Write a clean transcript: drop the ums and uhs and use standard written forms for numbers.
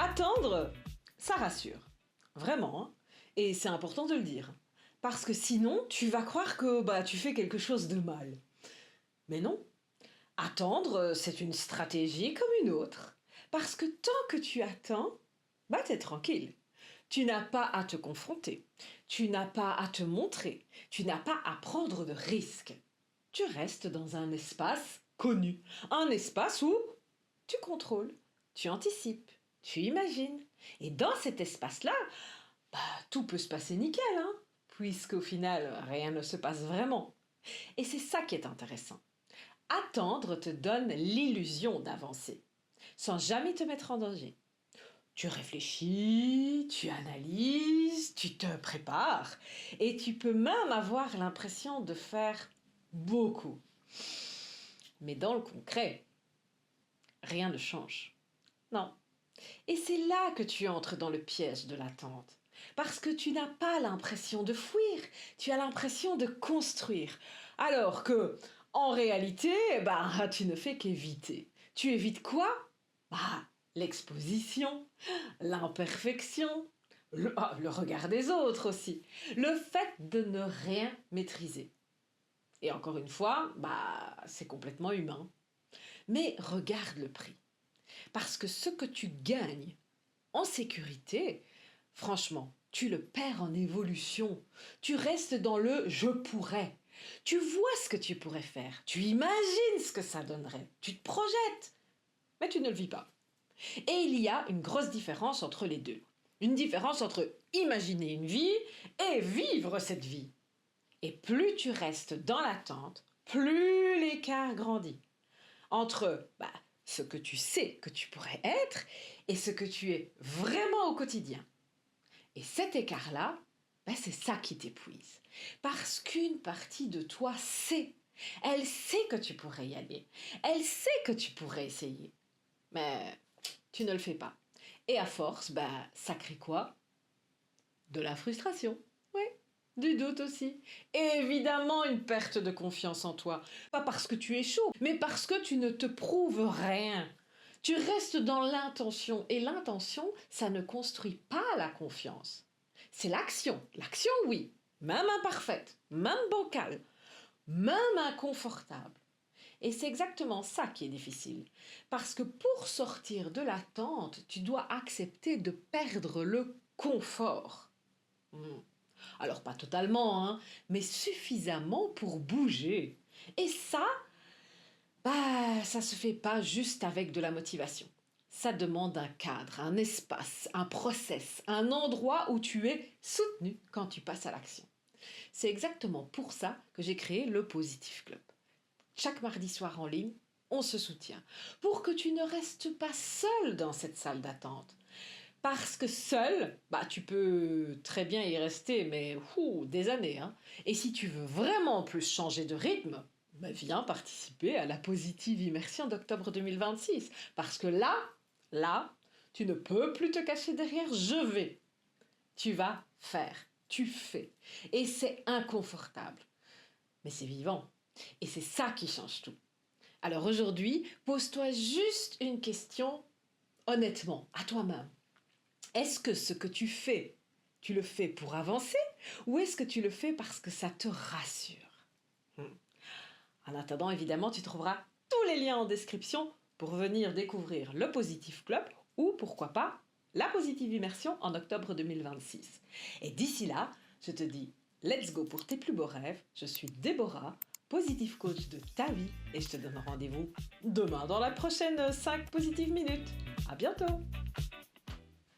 Attendre, ça rassure. Vraiment, hein. Et c'est important de le dire. Parce que sinon, tu vas croire que tu fais quelque chose de mal. Mais non. Attendre, c'est une stratégie comme une autre. Parce que tant que tu attends, t'es tranquille. Tu n'as pas à te confronter. Tu n'as pas à te montrer. Tu n'as pas à prendre de risques. Tu restes dans un espace connu. Un espace où tu contrôles, tu anticipes, tu imagines. Et dans cet espace-là, tout peut se passer nickel, hein, puisqu'au final, rien ne se passe vraiment. Et c'est ça qui est intéressant. Attendre te donne l'illusion d'avancer, sans jamais te mettre en danger. Tu réfléchis, tu analyses, tu te prépares, et tu peux même avoir l'impression de faire beaucoup. Mais dans le concret, rien ne change. Non. Et c'est là que tu entres dans le piège de l'attente. Parce que tu n'as pas l'impression de fuir, tu as l'impression de construire. Alors que, en réalité, tu ne fais qu'éviter. Tu évites quoi? L'exposition, l'imperfection, le regard des autres aussi. Le fait de ne rien maîtriser. Et encore une fois, c'est complètement humain. Mais regarde le prix. Parce que ce que tu gagnes en sécurité, franchement, tu le perds en évolution. Tu restes dans le « je pourrais ». Tu vois ce que tu pourrais faire. Tu imagines ce que ça donnerait. Tu te projettes. Mais tu ne le vis pas. Et il y a une grosse différence entre les deux. Une différence entre imaginer une vie et vivre cette vie. Et plus tu restes dans l'attente, plus l'écart grandit. Entre ce que tu sais que tu pourrais être et ce que tu es vraiment au quotidien. Et cet écart-là, c'est ça qui t'épuise. Parce qu'une partie de toi sait. Elle sait que tu pourrais y aller. Elle sait que tu pourrais essayer. Mais tu ne le fais pas. Et à force, ça crée quoi? De la frustration. Oui. Du doute aussi. Et évidemment, une perte de confiance en toi. Pas parce que tu échoues, mais parce que tu ne te prouves rien. Tu restes dans l'intention. Et l'intention, ça ne construit pas la confiance. C'est l'action. L'action, oui. Même imparfaite, même bancale, même inconfortable. Et c'est exactement ça qui est difficile. Parce que pour sortir de l'attente, tu dois accepter de perdre le confort. Alors pas totalement, hein, mais suffisamment pour bouger. Et ça, ça se fait pas juste avec de la motivation. Ça demande un cadre, un espace, un process, un endroit où tu es soutenu quand tu passes à l'action. C'est exactement pour ça que j'ai créé le Positive Club. Chaque mardi soir en ligne, on se soutient. Pour que tu ne restes pas seul dans cette salle d'attente. Parce que seul, tu peux très bien y rester, mais des années. Hein. Et si tu veux vraiment plus changer de rythme, viens participer à la Positive Immersion d'octobre 2026. Parce que là, tu ne peux plus te cacher derrière « je vais ». Tu vas faire, tu fais. Et c'est inconfortable. Mais c'est vivant. Et c'est ça qui change tout. Alors aujourd'hui, pose-toi juste une question honnêtement, à toi-même. Est-ce que ce que tu fais, tu le fais pour avancer ou est-ce que tu le fais parce que ça te rassure? En attendant, évidemment, tu trouveras tous les liens en description pour venir découvrir le Positive Club ou, pourquoi pas, la Positive Immersion en octobre 2026. Et d'ici là, je te dis let's go pour tes plus beaux rêves. Je suis Déborah, Positive Coach de ta vie et je te donne rendez-vous demain dans la prochaine 5 Positives Minutes. À bientôt!